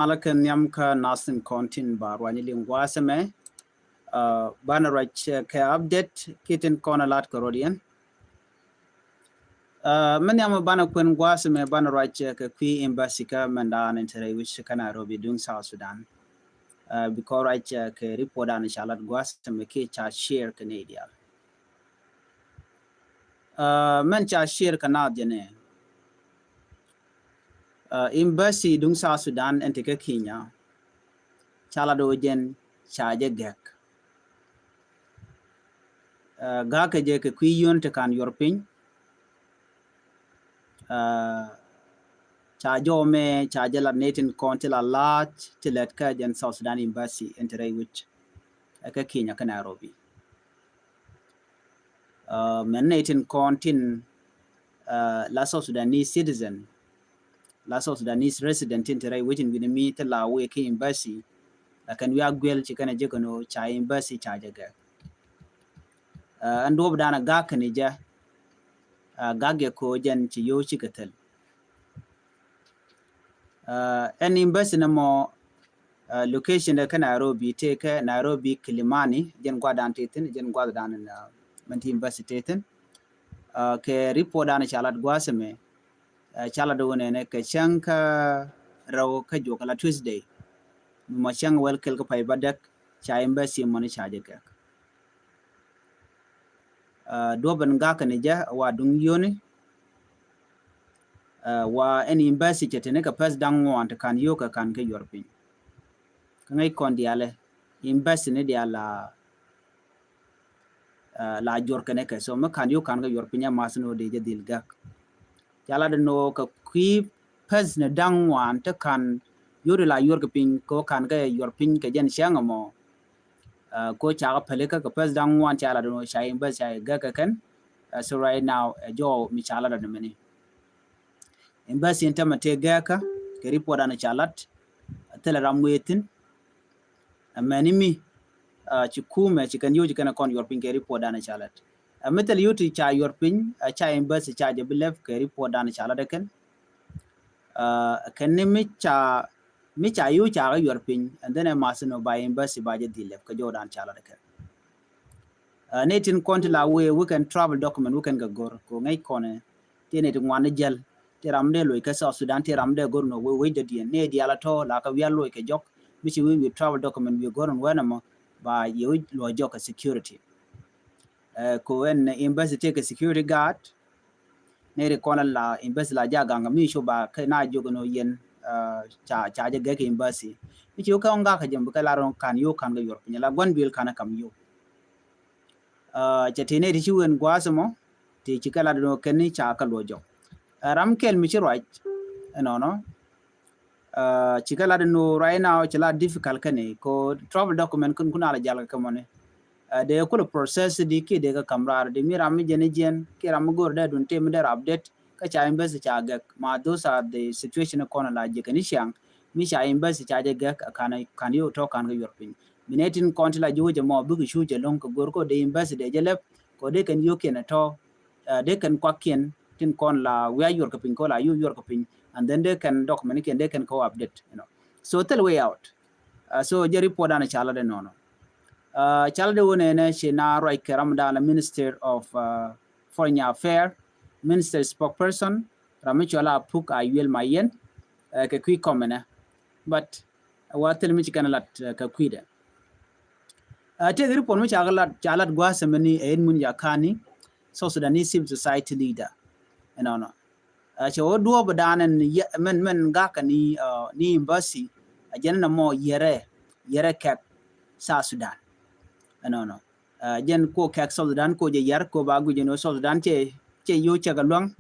Malakan Yamka Nasin Kontin Barwani Lingwasame, Banarach update, kitten Konalat Corodian. Many am a banner Queen Guasame, Banarach Kui Embasika Mandan and Tere, which Nairobi doing South Sudan. Because I check report on Charlotte Guasame Kicha share Canadian. Mencha share Canadian. Embassy dung South Sudan and take Kenya. Chaladogen charge gek. Gaka jek kuyon te kan European. Charge me charge la natin konti la large to let ka jen South Sudan Embassy enter which aka Kenya ka Nairobi. Men natin kontin la South Sudanese citizen. La South Sudanese resident enter which in me te la we ki embassy. Kan we agwel chikana jekono cha embassy charge gek. And over dana gakanija gagge ko jen ci yo ci katal an embassy na mo location da kana Nairobi take Nairobi Kilimani jen gwadan tetin jen gwadan na manti embassy tetin ke report dana chalat gwasame chala do ne ke chanka raw ka jokala Tuesday mo chang welkel ko pay badak cha embassy mo ni charge ka doban gaka nija wa dung yoni wa any embassy chetene ka pas dango ant kan yoka kan ke European kangai kon diale embassy ne diala la jor kane ka so ma kan yo kan ga European ya masno de jadil gak jala de no ka qui pas ne dango ant kan yori la European ko kan ga European ka jen shangamo ko chaga peleka ka pas dang wan chala do shay ba shay ga kan so right now jo mi chala da meni embassy intamate ga ka ke report ana chalat tele ramwetin mani mi ci kuma ci kan yoji kana kon European ke report ana chalat metal yuti cha European cha embassy cha je belef ke report ana chala da kan ni mi cha yu cha ga European and then I must know by embassy by the left ka jodan chala da natin konti la we can travel document we can go ko ngai kone tene to ngwana jel te ramde loy ka South Sudan te ramde gor no we de die ne di ala to la ka wi loy ke jok which we travel document we go on wenama by you lo jok security ko en embassy take a security guard ne re kona la embassy la ja ganga mi sho ba ka na jogo no yen cha je ge embassy mi ko nga ka jëm ka la ron kan yo kan ga Europe la gon bil kana kam yo chatene di chiwen gwasmo te chikala do kenni cha ka lojo ram kel mi right no chikala no right now chala difficult kane ko travel document kun kuna la jala ka mone de ko process di ki de ka kamrar de mi ram jene jen ki ram gor da dun te mi der update ka cha embassy cha ga ma those are the situation ko na la je kani shang mi cha embassy cha je ga kana kan yo to kan ga European minetin kontila joje mo bugu shuje long ko gor ko de embassy de jelep ko de kan yo ken to de kan kwakien tin kon la we European ko la you European and then they can document and they can co update so tell way out so je report ana chala de nono chala de wona ne shina roi karam da la Minister of Foreign Affairs Minister spokesperson Ramichola Puk Ayuel Mayen ke kui komena but watel mi chikana lat ka kuida te report mi chalat gwa semeni en mun yakani so Sudanese civil society leader no che oduo badanen men gaka ni embassy ajena mo yere kek sa Sudan no jen ko kek South Sudan ko je yar ko bagu je no South Sudan che yo che galwang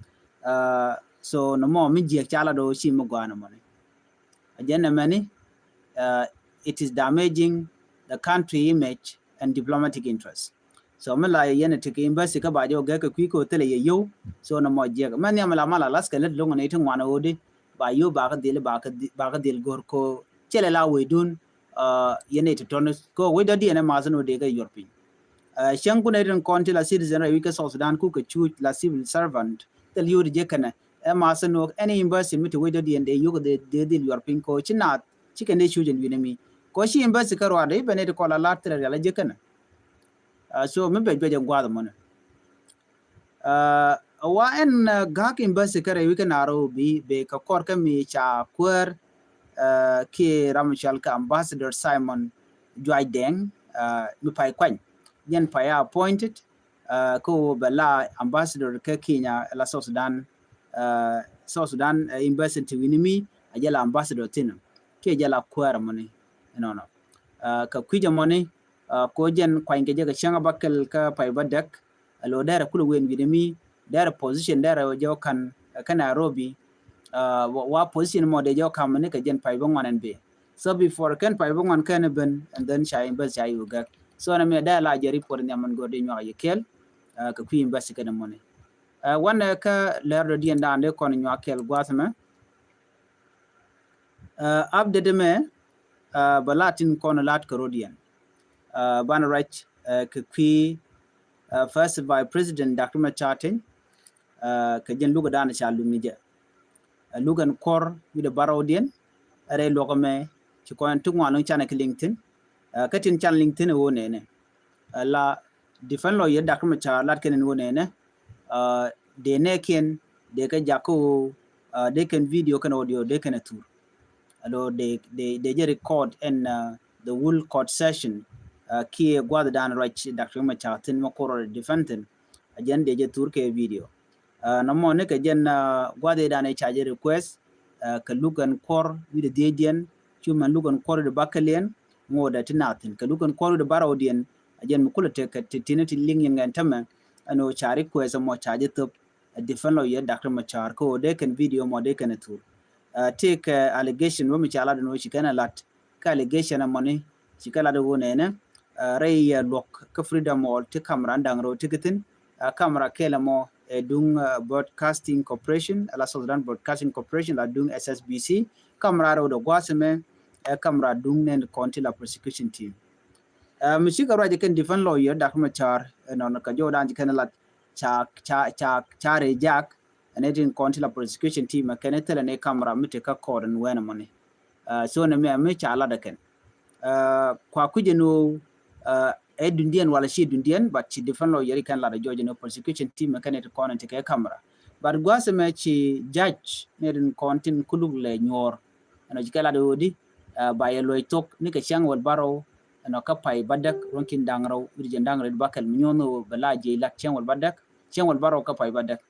so no mo mi je chala do shi mo gwana mo ajena mani it is damaging the country image and diplomatic interests so mala yene te embassy ka ba jo ga ka ko tele yo so no mo je man ya mala las ka let longo ne tin wana odi ba yo ba ka dil gor ko chele la we dun yene te ton ko we da di ne ma no de ga European shangu ne rin konti la citizen we ka South Sudan ku ka chu la civil servant tel yo je kana ma no any embassy mit we da di ende yo de European ko chinat chicken de chujen winami ko shi embassy karwa de bene de kola latre la jekana so me be be ngwa mo wa en gak embassy kare wi kanaro be ka kor ka mi cha kwer ki ramchal ka ambassador Simon Joy Deng mi pai kwan yen pai appointed ko bala ambassador ka Kenya la South Sudan embassy to winimi ajala ambassador tinu ke jala kwara money no ka kwija money ko jen kwan ke jaga changa bakal ka pai badak lo dara kulu wen winimi dara position dara jo kan Nairobi wa position mo de jo kam ne ka jen pai bangwan be so before kan pai bangwan kan ben and then shay embassy shay uga so na me da la jari por nyaman go de nyo yekel ka kwi embassy ka money wana ka lerdo di anda ande kon nyo akel gwasma abde de me balatin kon lat karodian ban right ka kwi first vice president Dr. Machating ka jen luga dana cha lumije lugan kor with the barodien are lokame ci ko en tungwa no chana ki LinkedIn katin chan LinkedIn wo ne la defend lo ye Dr. Macha lat ken wo ne de neken de ka jako de ken video kan audio de ken tour alo de je record in the whole court session ki gwada dan right Dr. Macha tin mo ko defendant ajen de je tour ke video no mo ne ka jen gwada dan e charge request ka lugan kor with the dian chuman lugan kor de bakalen ngoda tinatin ka lugan kor de barodien ajen mu kula te ka tinati ling yang antama ano chari request mo charge to defend lo ye Dr. Machar ko de kan video mo de kan tour take allegation wo mi chala no chikana lat ka allegation money chikala de wona ne ray lock ka freedom all te camera ndangro tikitin camera kela mo dung broadcasting corporation ala Sudan broadcasting corporation la dung SSBC camera ro do gwaseme camera dung nen konti la prosecution team mishika raje kan defend lawyer Dr. Machar no ka jodan jikana lat cha rejak anetin konti la prosecution team kanetela ne camera mite ka kodan wena money so na me chala da ken kwa kujeno dundian wala shi dundian but ci defend lawyer kan la da joje no prosecution team kanet konan te ka camera but gwase me ci judge ne den kontin kulug le nyor ano jikala do di baye loy tok ni ka chang wal baro ano ka pai badak ronkin dangraw urje dangraw bakal minyono bala je lak chang wal baro ka pai badak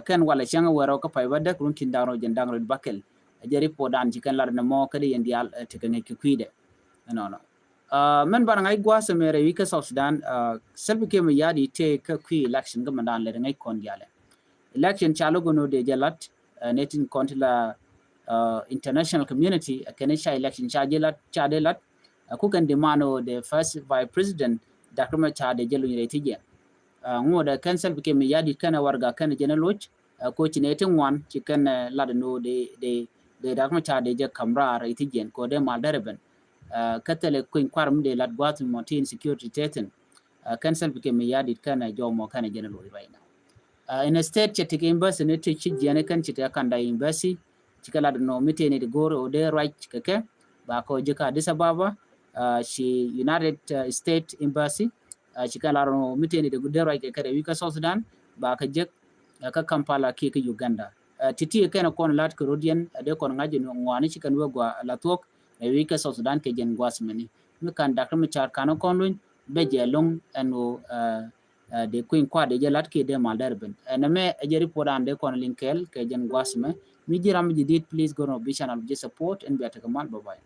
kan wala chang waro ka pai badak ronkin dangraw je dangraw bakal jari podan jikan lar na mo kadi yendial te kan ke kuide no men barang ay gwase mere wika South Sudan selbi ke me yadi te ka kwi election ga mandan le ngai kon diale election chalo gono de jalat netin kontila international community kenesha election chadelat ku kan demano the first vice president Dr. Macha de jelu ni tije ngoda cancel ke me yadi kana warga kana jenaloch ko chinetin wan chikan ladano de Dr. Macha de je kamra tije ko de maldarben katale kuin kwarum de lat gwatu motin security teten cancel ke me yadi kana jomo kana jenalo right now in a state chete embassy ne te chijene kan chete kanda embassy chikala no mitene de goro de right keke ba ko jika Addis Ababa shi United States Embassy chikala no mitene de right keke wika South Sudan ba ka jek ka Kampala ke Uganda titi kana kon lat ko rodian de kon ngaje no ngwani chikan wegwa latok wika South Sudan ke jen gwasmeni mi kan Dr. Machar kana kon lun be jelong eno de kuin kwa de jalat ke de maldarben na me ajeri podan de kon linkel ke jen gwasme mi jiram jidit please go no be channel support and be at command bye bye